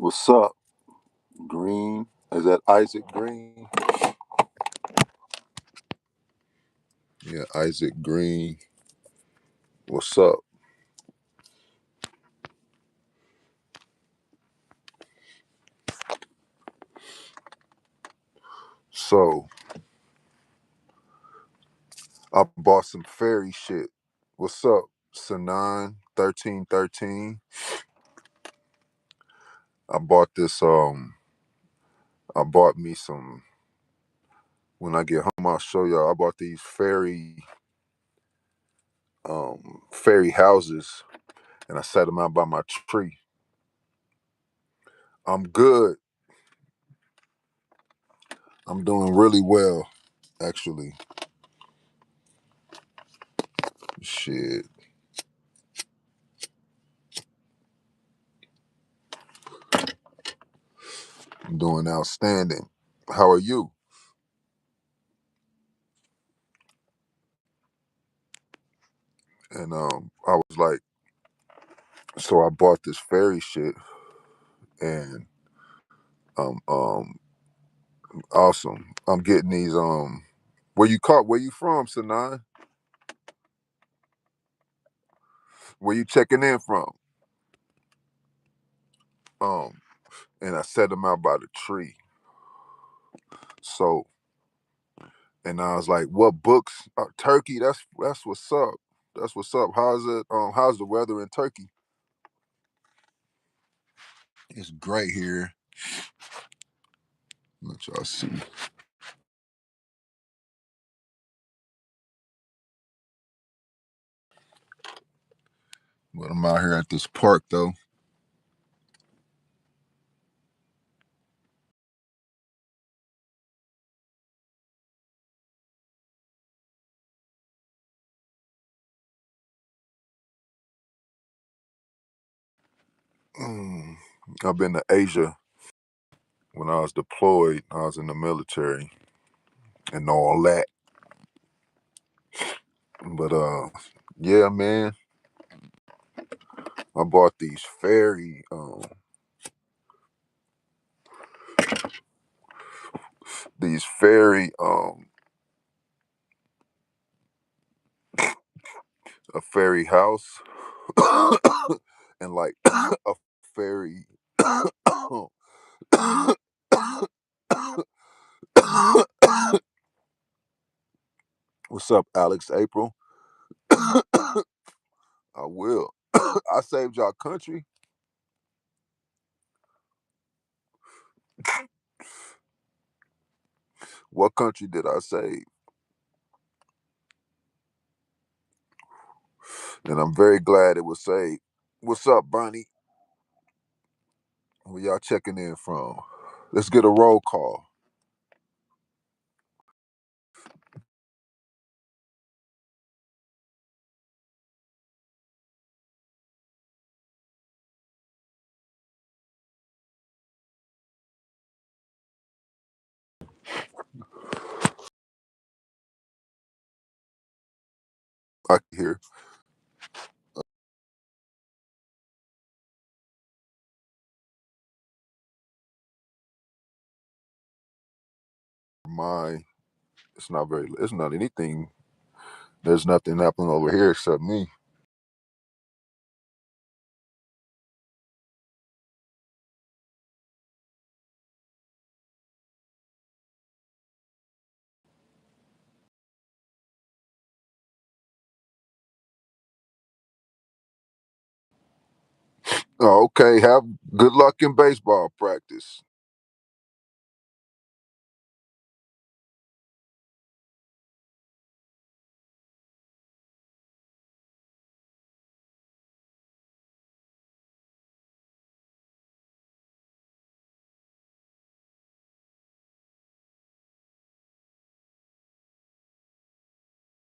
What's up, Green? Is that Isaac Green? Yeah, Isaac Green. What's up? So, I bought some fairy shit. What's up, Sanan 1313? I bought this I bought me some when I get home I'll show y'all. I bought these fairy houses and I set them out by my tree. I'm good. I'm doing really well, actually. Shit. I'm doing outstanding. How are you? And I was like, so I bought this fairy shit and um awesome. I'm getting these where you from, Sanan? Where you checking in from? Um and I set them out by the tree. So and I was like, what books? Turkey, that's what's up. That's what's up. How's it how's the weather in Turkey? It's great here. Let y'all see. But I'm out here at this park though. Mm, I've been to Asia when I was deployed. I was in the military and all that. But yeah, man, I bought these fairy a fairy house and like a fairy what's up, Alex April? I will. I saved y'all country. What country did I save? And I'm very glad it was saved. What's up, Bernie? Where y'all checking in from? Let's get a roll call. I can hear my. It's not very. It's not anything. There's nothing happening over here except me. Oh, okay. Have good luck in baseball practice.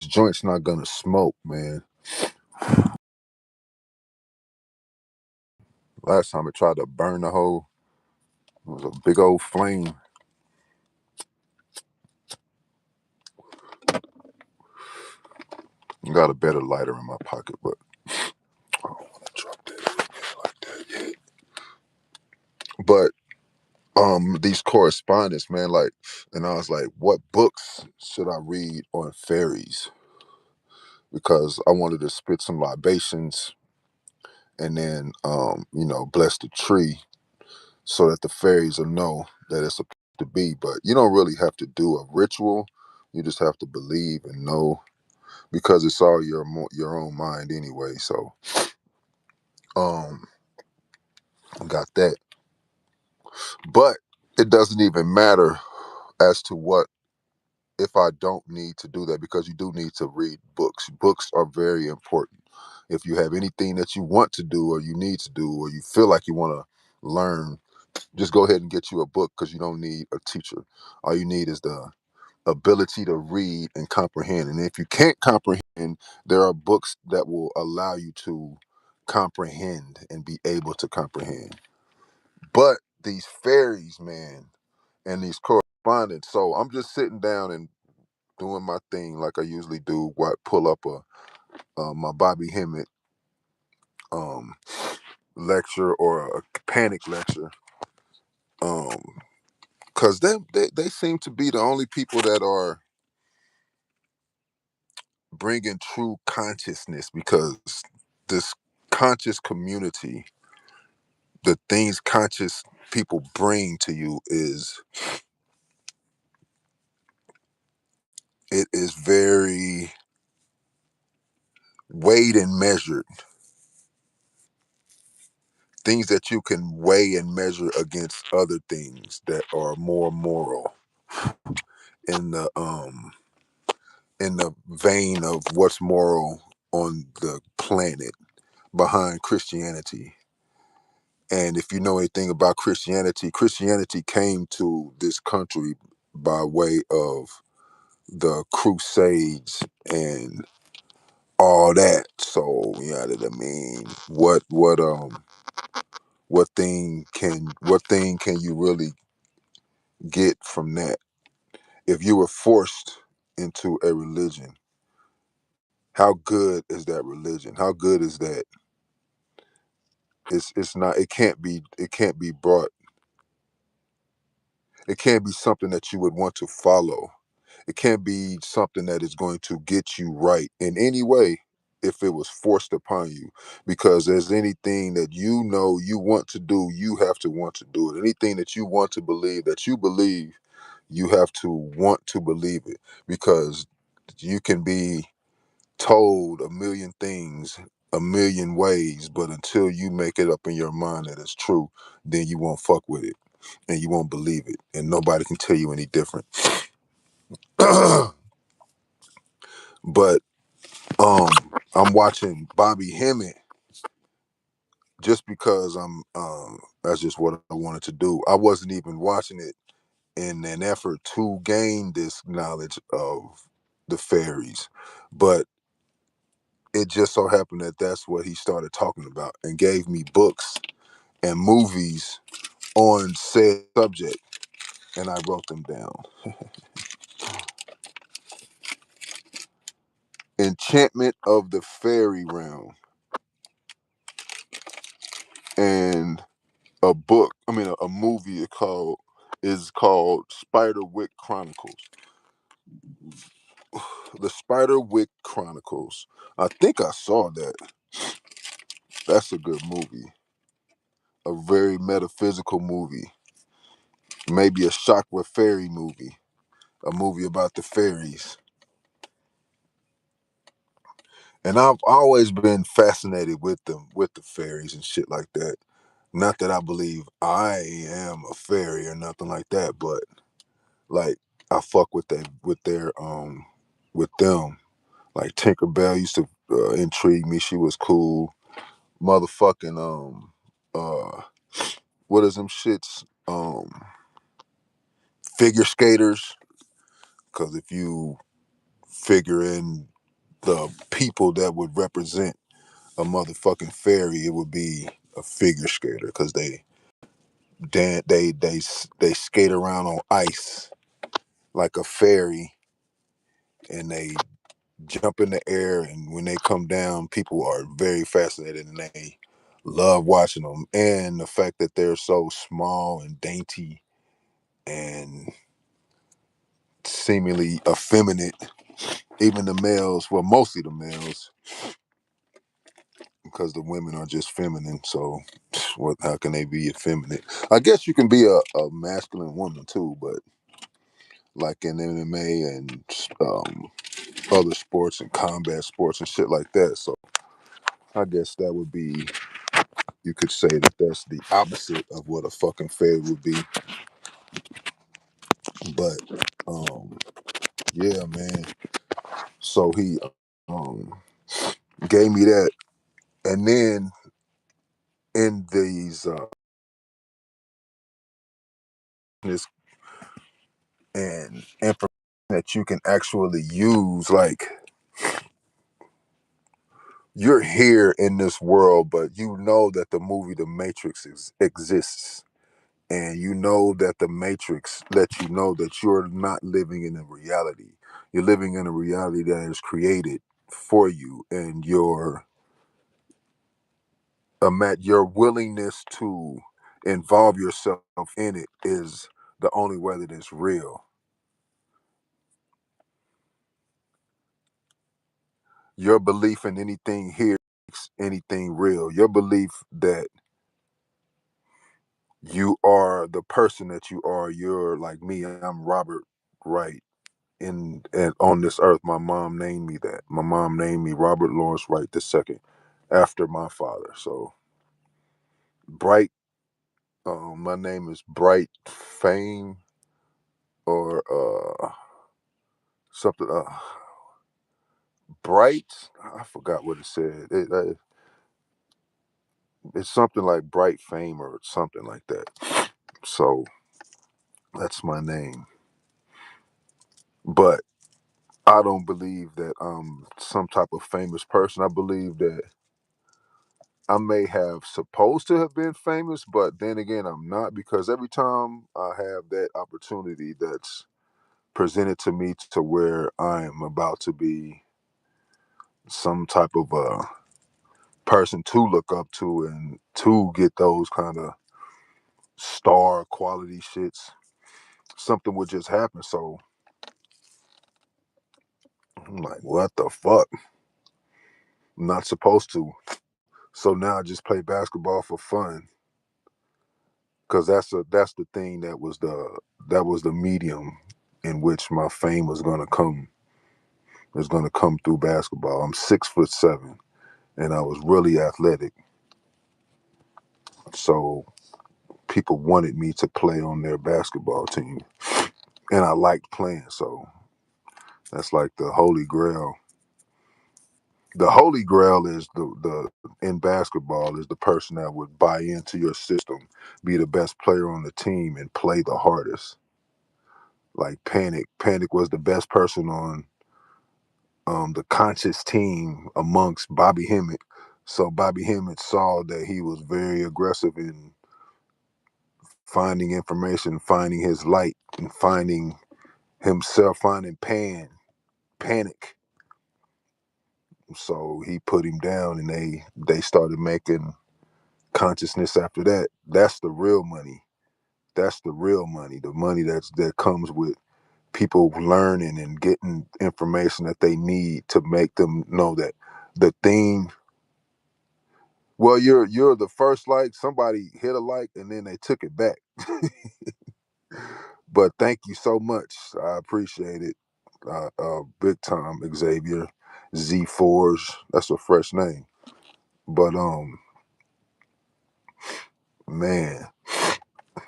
This joint's not gonna smoke, man. Last time it tried to burn the hole, it was a big old flame. Got a better lighter in my pocket, but I don't want to drop that like that yet. But these correspondents, man, like, and I was like, what books should I read on fairies? Because I wanted to spit some libations and then bless the tree so that the fairies will know that it's supposed to be. But you don't really have to do a ritual. You just have to believe and know, because it's all your own mind anyway. So um I got that. But it doesn't even matter as to what, if I don't need to do that, because you do need to read books. Books are very important. If you have anything that you want to do or you need to do or you feel like you want to learn, just go ahead and get you a book, because you don't need a teacher. All you need is the ability to read and comprehend. And if you can't comprehend, there are books that will allow you to comprehend and be able to comprehend. But these fairies, man, and these correspondents. So I'm just sitting down and doing my thing like I usually do. What, pull up my Bobby Hemmett um, lecture or a panic lecture, because they seem to be the only people that are bringing true consciousness. Because this conscious community, the things conscious people bring to you is very weighed and measured. Things that you can weigh and measure against other things that are more moral in the vein of what's moral on the planet behind Christianity. And if you know anything about Christianity, Christianity came to this country by way of the Crusades and all that. So yeah, I mean, what thing can you really get from that? If you were forced into a religion, how good is that religion? How good is that? It's not. It can't be brought. It can't be something that you would want to follow. It can't be something that is going to get you right in any way if it was forced upon you. Because there's anything that you know you want to do, you have to want to do it. Anything that you want to believe, that you believe, you have to want to believe it. Because you can be told a million things a million ways, but until you make it up in your mind that it's true, then you won't fuck with it and you won't believe it, and nobody can tell you any different. But um I'm watching Bobby Hemmett just because that's just what I wanted to do. I wasn't even watching it in an effort to gain this knowledge of the fairies, but it just so happened that that's what he started talking about and gave me books and movies on said subject, and I wrote them down. Enchantment of the Fairy Realm, and a movie is called Spiderwick Chronicles. The Spiderwick Chronicles. I think I saw that. That's a good movie. A very metaphysical movie. Maybe a Shakwa fairy movie. A movie about the fairies. And I've always been fascinated with them, with the fairies and shit like that. Not that I believe I am a fairy or nothing like that, but like I fuck with them. Like Tinkerbell used to intrigue me. She was cool. Motherfucking uh what is them shits? Figure skaters. Cause if you figure in the people that would represent a motherfucking fairy, it would be a figure skater. Cause they skate around on ice like a fairy, and they jump in the air, and when they come down, people are very fascinated, and they Love watching them, and the fact that they're so small and dainty and seemingly effeminate. Even the males, well, mostly the males, because the women are just feminine. So, what? How can they be effeminate? I guess you can be a masculine woman too, but like in MMA and other sports and combat sports and shit like that. So, I guess that would be. You could say that that's the opposite of what a fucking fed would be. But, um, yeah, man. So he um, gave me that, and then in these this and information that you can actually use, like you're here in this world, but you know that the movie The Matrix exists, and you know that the Matrix lets you know that you're not living in a reality. You're living in a reality that is created for you, and your willingness to involve yourself in it is the only way that it's real. Your belief in anything here makes anything real. Your belief that you are the person that you are. You're like me. I'm Robert Wright. And on this earth, my mom named me that. My mom named me Robert Lawrence Wright II, after my father. So Bright. My name is Bright Fame or something. Bright. I forgot what it said. It's something like Bright Fame or something like that. So that's my name. But I don't believe that I'm some type of famous person. I believe that I may have supposed to have been famous, but then again, I'm not, because every time I have that opportunity that's presented to me to where I am about to be some type of a person to look up to and to get those kind of star quality shits, something would just happen. So I'm like, what the fuck? I'm not supposed to. So now I just play basketball for fun, because that's the thing that was the medium in which my fame was gonna come through basketball. I'm 6'7", and I was really athletic, so people wanted me to play on their basketball team, and I liked playing. So that's like the holy grail. The holy grail is the in basketball is the person that would buy into your system, be the best player on the team, and play the hardest. Like Panic. Panic was the best person on the conscious team amongst Bobby Hemmett. So Bobby Hemmett saw that he was very aggressive in finding information, finding his light, and finding himself, finding Panic. So he put him down, and they started making consciousness after that. That's the real money. That's the real money. The money that comes with people learning and getting information that they need to make them know that the thing. Well, you're the first like. Somebody hit a like and then they took it back. But thank you so much. I appreciate it. Big time, Xavier Z4s. That's a fresh name. But man,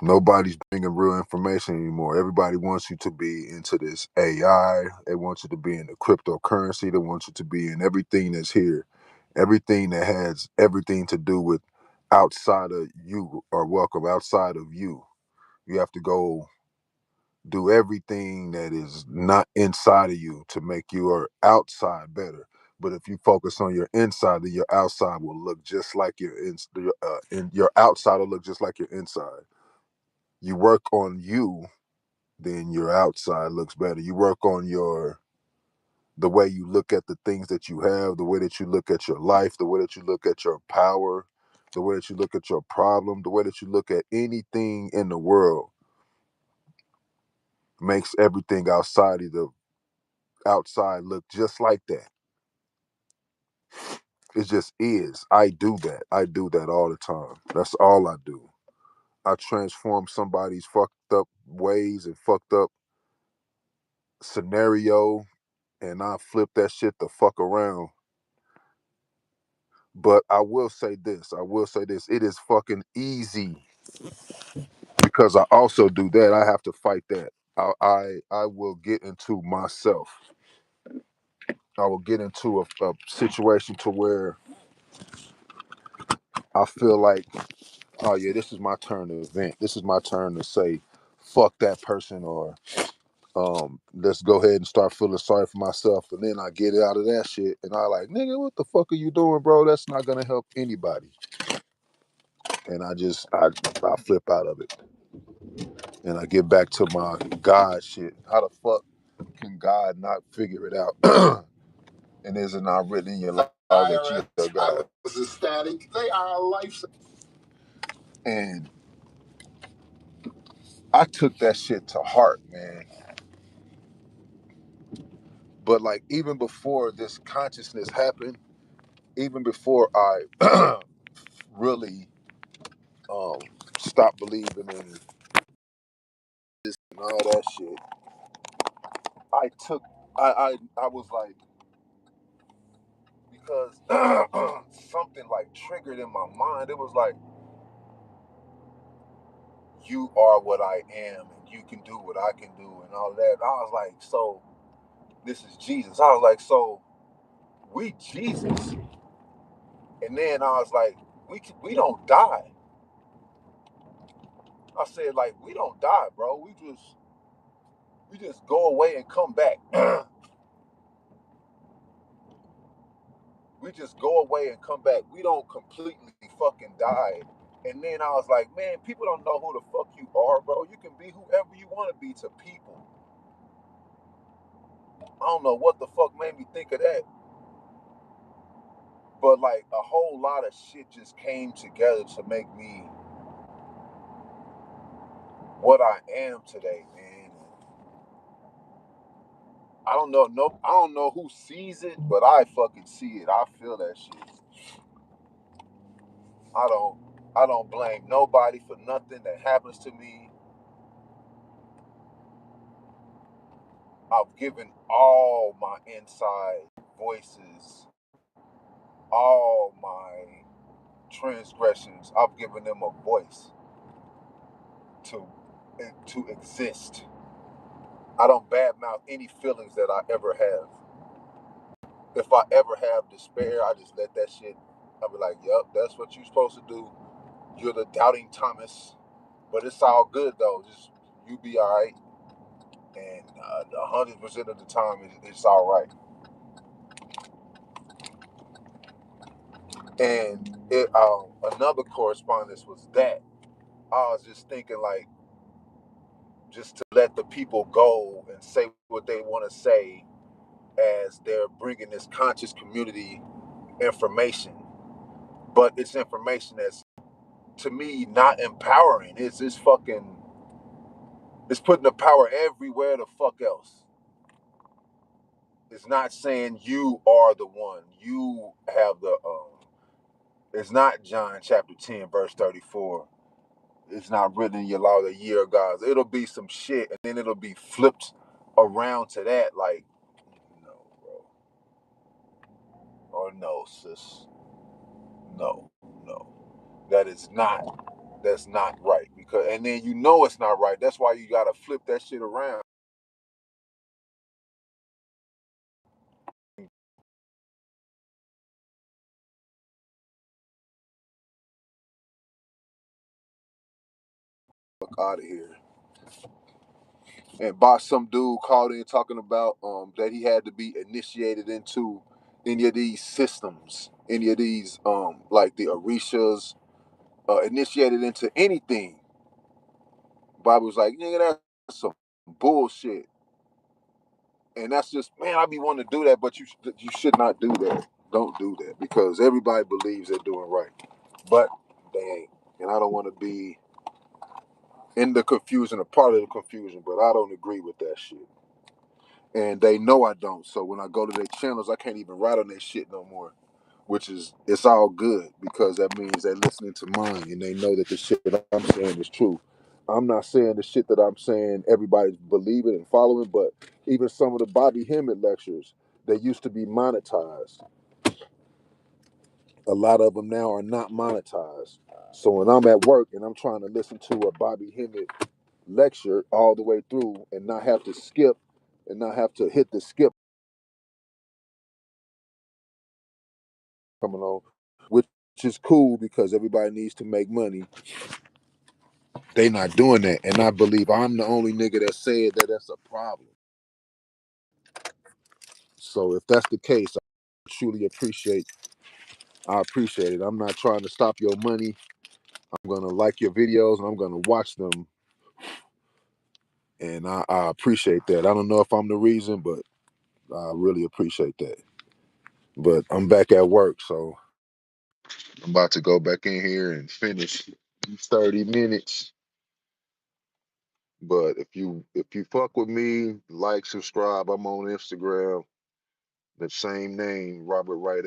nobody's bringing real information anymore. Everybody wants you to be into this AI. They want you to be in the cryptocurrency. They want you to be in everything that's here, everything that has everything to do with outside of you or welcome outside of you. You have to go do everything that is not inside of you to make your outside better. But if you focus on your inside, then your outside will look just like your outside will look just like your inside. You work on you, then your outside looks better. You work on the way you look at the things that you have, the way that you look at your life, the way that you look at your power, the way that you look at your problem, the way that you look at anything in the world makes everything outside look just like that. It just is. I do that. I do that all the time. That's all I do. I transform somebody's fucked up ways and fucked up scenario, and I flip that shit the fuck around. But I will say this. I will say this. It is fucking easy because I also do that. I have to fight that. I will get into myself. I will get into a situation to where I feel like, oh yeah, this is my turn to vent. This is my turn to say, fuck that person, or let's go ahead and start feeling sorry for myself. And then I get it out of that shit, and I like, nigga, what the fuck are you doing, bro? That's not gonna help anybody. And I flip out of it, and I get back to my God shit. How the fuck can God not figure it out? And is it not written in your law that you are God? Was ecstatic. They are a life. And I took that shit to heart, man. But like even before this consciousness happened, even before I really um stopped believing in this and all that shit, I took I was like, because something like triggered in my mind. It was like, you are what I am and you can do what I can do and all that. I was like, so this is Jesus. I was like, so we Jesus. And then I was like, we don't die. I said, like, we don't die, bro. We just go away and come back. We just go away and come back. We don't completely fucking die. And then I was like, man, people don't know who the fuck you are, bro. You can be whoever you want to be to people. I don't know what the fuck made me think of that. But like a whole lot of shit just came together to make me what I am today, man. I don't know who sees it, but I fucking see it. I feel that shit. I don't I don't blame nobody for nothing that happens to me. I've given all my inside voices, all my transgressions, I've given them a voice to to exist. I don't badmouth any feelings that I ever have. If I ever have despair, I just let that shit. I'll be like, "Yup, that's what you're supposed to do. You're the doubting Thomas, but it's all good though. Just you be all right, and 100% of the time, it's all right." And another correspondence was that I was just thinking like, just to let the people go and say what they want to say as they're bringing this conscious community information, but it's information that's, to me, not empowering. It's fucking, it's putting the power everywhere the fuck else. It's not saying you are the one. You have the it's not John chapter 10 verse 34. It's not written in your law the year of God. It'll be some shit and then it'll be flipped around to that like, no, bro. Or no, sis. No, no. That is not, that's not right. Because, and then you know it's not right. That's why you gotta flip that shit around. Fuck out of here. And by some dude called in talking about that he had to be initiated into any of these systems, any of these like the Orishas, initiated into anything. Bible was like, nigga, that's some bullshit. And that's just, man, I be wanting to do that, but you should not do that. Don't do that because everybody believes they're doing right. but they ain't. And I don't want to be in the confusion, a part of the confusion, but I don't agree with that shit. And they know I don't. So when I go to their channels, I can't even write on their shit no more. Which is, it's all good because that means they're listening to mine and they know that the shit that I'm saying is true. I'm not saying the shit that I'm saying everybody's believing and following, but even some of the Bobby Hemmett lectures, they used to be monetized. A lot of them now are not monetized. So when I'm at work and I'm trying to listen to a Bobby Hemmett lecture all the way through and not have to skip and not have to hit the skip coming on, which is cool because everybody needs to make money. They not doing that, and I believe I'm the only nigga that said that that's a problem. So if that's the case, truly appreciate. I appreciate it. I'm not trying to stop your money. I'm gonna like your videos and I'm gonna watch them, and I appreciate that. I don't know if I'm the reason, but I really appreciate that. But I'm back at work, so I'm about to go back in here and finish these 30 minutes. But if you fuck with me, like, subscribe. I'm on Instagram, the same name, Robert Wright.